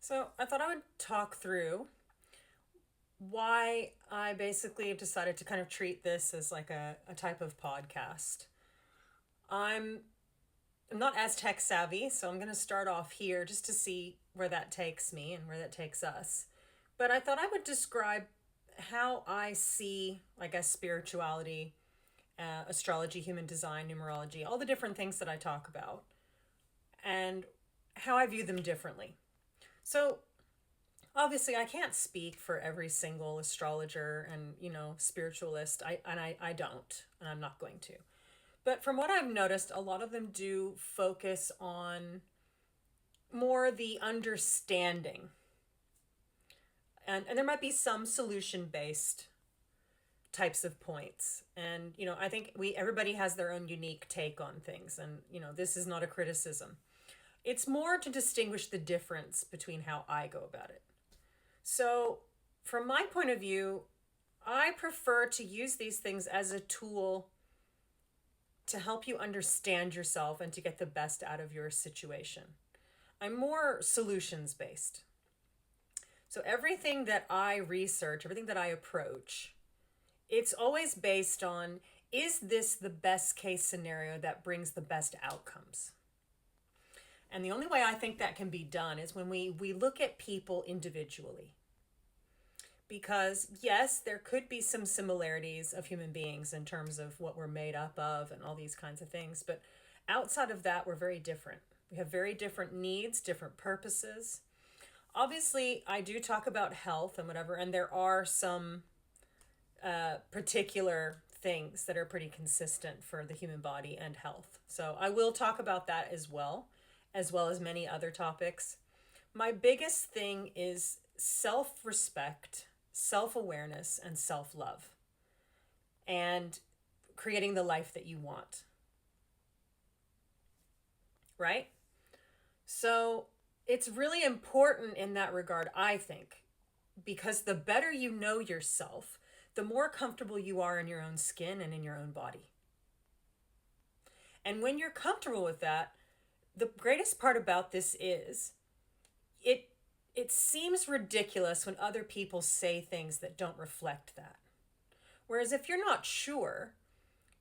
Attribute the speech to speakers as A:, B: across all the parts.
A: So I thought I would talk through why I basically have decided to kind of treat this as like a type of podcast. I'm I'm not as tech savvy, so I'm going to start off here just to see where that takes me and where that takes us. But I thought I would describe how I see, I guess, spirituality, astrology, human design, numerology, all the different things that I talk about, and how I view them differently. So obviously I can't speak for every single astrologer and spiritualist. I don't, and I'm not going to. But from what I've noticed, a lot of them do focus on more the understanding, and there might be some solution based types of points. And I think we everybody has their own unique take on things, and this is not a criticism. It's more to distinguish the difference between how I go about it. So, from my point of view, I prefer to use these things as a tool to help you understand yourself and to get the best out of your situation. I'm more solutions based. So, everything that I research, everything that I approach, it's always based on, is this the best case scenario that brings the best outcomes? And the only way I think that can be done is when we look at people individually. Because, yes, there could be some similarities of human beings in terms of what we're made up of and all these kinds of things. But outside of that, we're very different. We have very different needs, different purposes. Obviously, I do talk about health and whatever, and there are some particular things that are pretty consistent for the human body and health. So I will talk about that as well as many other topics. My biggest thing is self respect, self awareness, and self love, and creating the life that you want. Right? So it's really important in that regard, I think, because the better you know yourself, the more comfortable you are in your own skin and in your own body. And when you're comfortable with that, the greatest part about this is it it seems ridiculous when other people say things that don't reflect that. Whereas if you're not sure,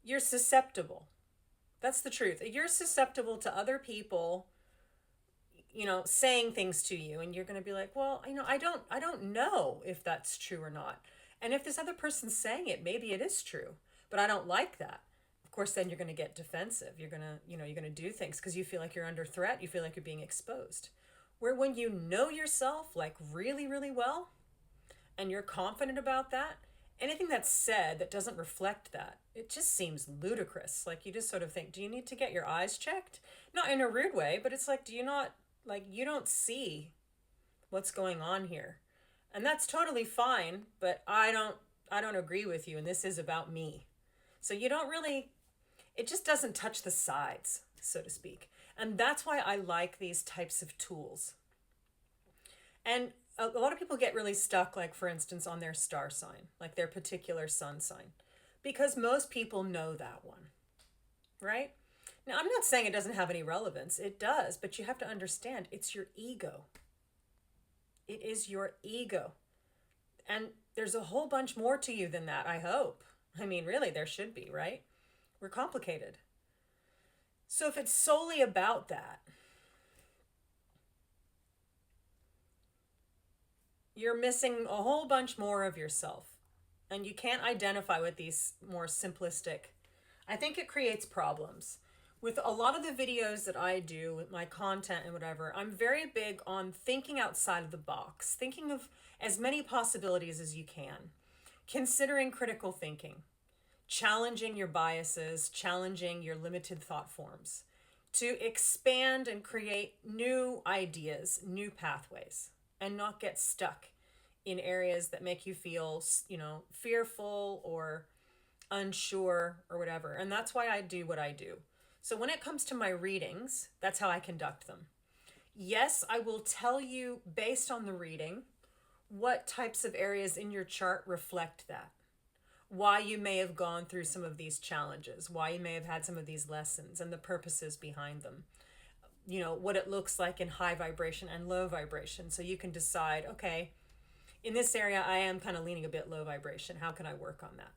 A: you're susceptible. That's the truth. You're susceptible to other people, saying things to you, and you're going to be like, "Well, I don't know if that's true or not." And if this other person's saying it, maybe it is true, but I don't like that. Of course, then you're going to get defensive. You're going to do things because you feel like you're under threat, you feel like you're being exposed. Where when you know yourself like really, really well and you're confident about that, anything that's said that doesn't reflect that, it just seems ludicrous. Like you just sort of think, do you need to get your eyes checked? Not in a rude way, but it's like, do you not, like, you don't see what's going on here? And that's totally fine, but I don't agree with you, and this is about me. So you don't really, it just doesn't touch the sides, so to speak. And that's why I like these types of tools. And a lot of people get really stuck, like, for instance, on their star sign, like their particular sun sign, because most people know that one, right? Now, I'm not saying it doesn't have any relevance. It does, but you have to understand it's your ego. It is your ego. And there's a whole bunch more to you than that, I hope. I mean, really, there should be, right? We're complicated. So if it's solely about that, you're missing a whole bunch more of yourself. And you can't identify with these more simplistic. I think it creates problems. With a lot of the videos that I do, with my content and whatever, I'm very big on thinking outside of the box, thinking of as many possibilities as you can, considering critical thinking, challenging your biases, challenging your limited thought forms, to expand and create new ideas, new pathways, and not get stuck in areas that make you feel, fearful or unsure or whatever. And that's why I do what I do. So when it comes to my readings, that's how I conduct them. Yes, I will tell you based on the reading what types of areas in your chart reflect that. Why you may have gone through some of these challenges, why you may have had some of these lessons, and the purposes behind them. what it looks like in high vibration and low vibration. So you can decide, okay, in this area, I am kind of leaning a bit low vibration. How can I work on that?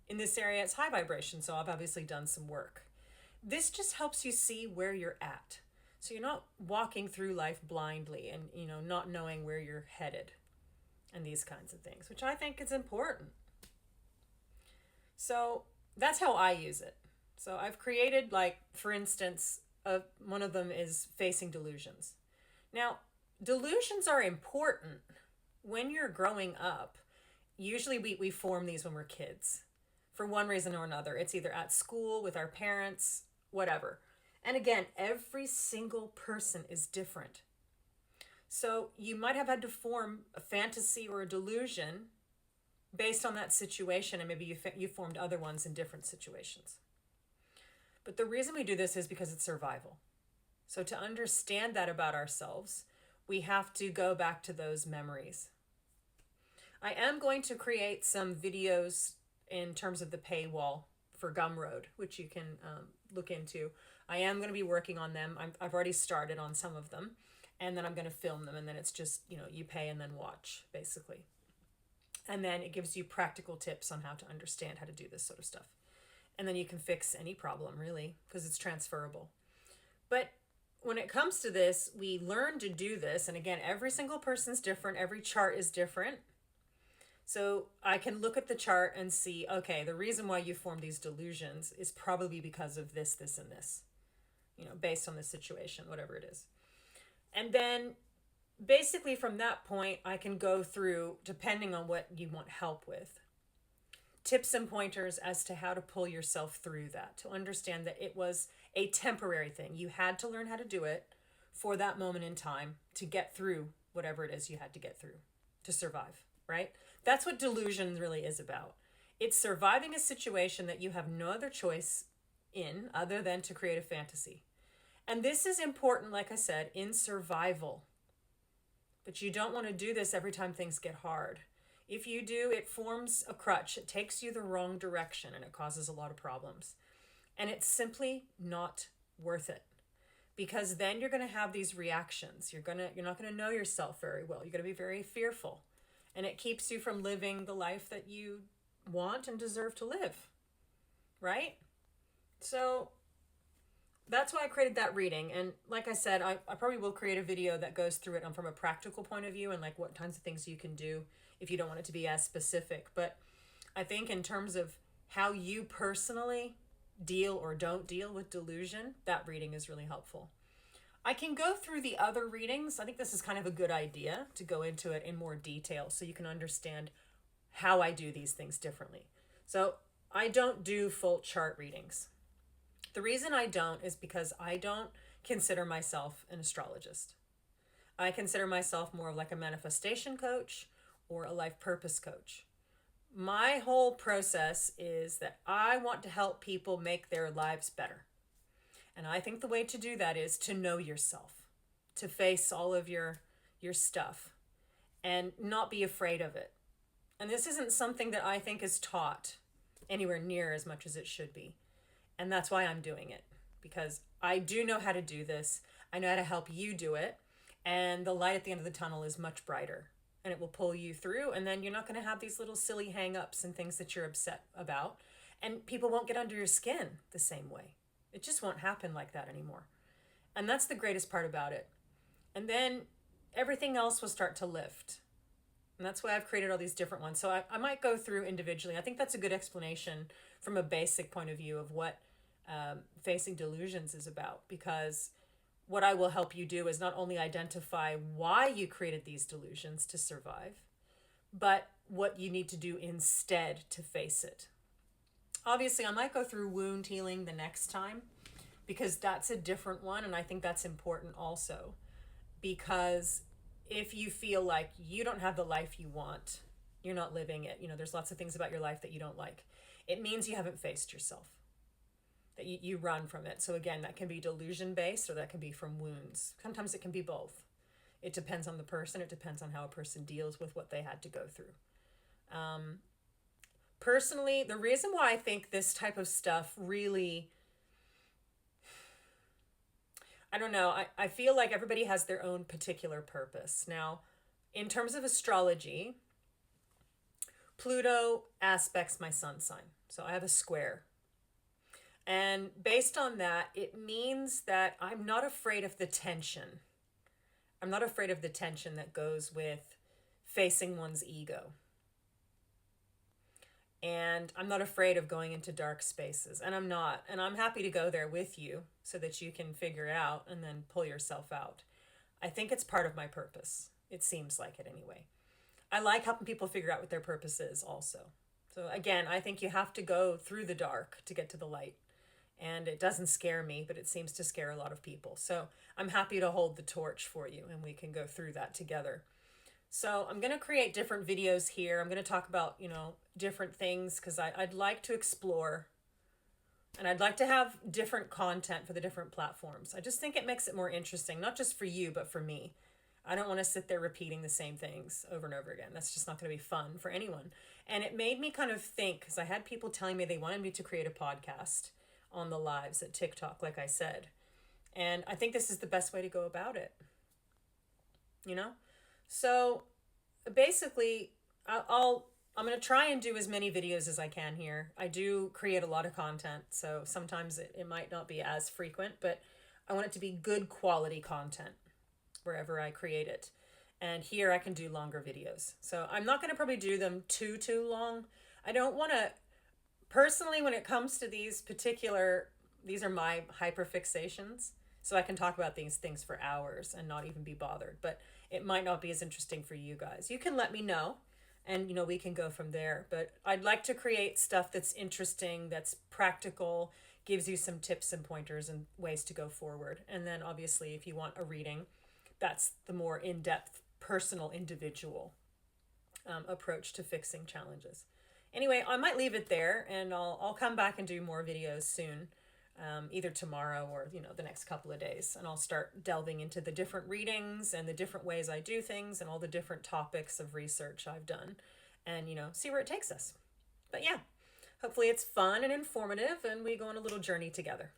A: In this area, it's high vibration, so I've obviously done some work. This just helps you see where you're at. So you're not walking through life blindly and, not knowing where you're headed and these kinds of things, which I think is important. So that's how I use it. So I've created, like, for instance, one of them is facing delusions. Now, delusions are important when you're growing up. Usually we form these when we're kids for one reason or another. It's either at school, with our parents, whatever. And again, every single person is different. So you might have had to form a fantasy or a delusion based on that situation, and maybe you formed other ones in different situations. But the reason we do this is because it's survival. So to understand that about ourselves, we have to go back to those memories. I am going to create some videos in terms of the paywall for Gumroad, which you can look into. I am going to be working on them. I've already started on some of them, and then I'm going to film them, and then it's just, you pay and then watch, basically. And then it gives you practical tips on how to understand how to do this sort of stuff. And then you can fix any problem, really, because it's transferable. But when it comes to this, we learn to do this. And again, every single person's different. Every chart is different. So I can look at the chart and see, okay, the reason why you formed these delusions is probably because of this, this, and this, based on the situation, whatever it is. And then basically from that point, I can go through, depending on what you want help with, tips and pointers as to how to pull yourself through that, to understand that it was a temporary thing. You had to learn how to do it for that moment in time to get through whatever it is you had to get through to survive, right? That's what delusion really is about. It's surviving a situation that you have no other choice in other than to create a fantasy. And this is important, like I said, in survival. But you don't want to do this every time things get hard. If you do, it forms a crutch. It takes you the wrong direction, and it causes a lot of problems. And it's simply not worth it, because then you're going to have these reactions. You're not going to know yourself very well. You're going to be very fearful, and it keeps you from living the life that you want and deserve to live, right? So that's why I created that reading. And like I said, I probably will create a video that goes through it from a practical point of view and like what kinds of things you can do if you don't want it to be as specific. But I think in terms of how you personally deal or don't deal with delusion, that reading is really helpful. I can go through the other readings. I think this is kind of a good idea to go into it in more detail so you can understand how I do these things differently. So I don't do full chart readings. The reason I don't is because I don't consider myself an astrologist. I consider myself more of like a manifestation coach or a life purpose coach. My whole process is that I want to help people make their lives better. And I think the way to do that is to know yourself, to face all of your stuff and not be afraid of it. And this isn't something that I think is taught anywhere near as much as it should be. And that's why I'm doing it, because I do know how to do this. I know how to help you do it. And the light at the end of the tunnel is much brighter, and it will pull you through. And then you're not going to have these little silly hang-ups and things that you're upset about. And people won't get under your skin the same way. It just won't happen like that anymore. And that's the greatest part about it. And then everything else will start to lift. And that's why I've created all these different ones. So I might go through individually. I think that's a good explanation from a basic point of view of what facing delusions is about, because what I will help you do is not only identify why you created these delusions to survive, but what you need to do instead to face it. Obviously, I might go through wound healing the next time, because that's a different one, and I think that's important also, because if you feel like you don't have the life you want, you're not living it, there's lots of things about your life that you don't like, it means you haven't faced yourself, that you run from it. So again, that can be delusion based, or that can be from wounds. Sometimes it can be both. It depends on the person. It depends on how a person deals with what they had to go through. Personally, the reason why I think this type of stuff really, I don't know. I feel like everybody has their own particular purpose. Now, in terms of astrology, Pluto aspects my sun sign. So I have a square. And based on that, it means that I'm not afraid of the tension. I'm not afraid of the tension that goes with facing one's ego. And I'm not afraid of going into dark spaces. And I'm not. And I'm happy to go there with you so that you can figure it out and then pull yourself out. I think it's part of my purpose. It seems like it anyway. I like helping people figure out what their purpose is also. So again, I think you have to go through the dark to get to the light. And it doesn't scare me, but it seems to scare a lot of people. So I'm happy to hold the torch for you and we can go through that together. So I'm going to create different videos here. I'm going to talk about, different things because I'd like to explore and I'd like to have different content for the different platforms. I just think it makes it more interesting, not just for you, but for me. I don't want to sit there repeating the same things over and over again. That's just not going to be fun for anyone. And it made me kind of think, because I had people telling me they wanted me to create a podcast on the lives at TikTok, like I said. And I think this is the best way to go about it. So basically, I'm going to try and do as many videos as I can here. I do create a lot of content, so sometimes it might not be as frequent, but I want it to be good quality content wherever I create it. And here I can do longer videos. So I'm not going to probably do them too long. I don't want to, personally, when it comes to these are my hyperfixations. So I can talk about these things for hours and not even be bothered. But it might not be as interesting for you guys. You can let me know and, we can go from there. But I'd like to create stuff that's interesting, that's practical, gives you some tips and pointers and ways to go forward. And then obviously if you want a reading, that's the more in-depth, personal, individual approach to fixing challenges. Anyway, I might leave it there and I'll come back and do more videos soon. Either tomorrow or, the next couple of days. And I'll start delving into the different readings and the different ways I do things and all the different topics of research I've done and, see where it takes us. But yeah, hopefully it's fun and informative and we go on a little journey together.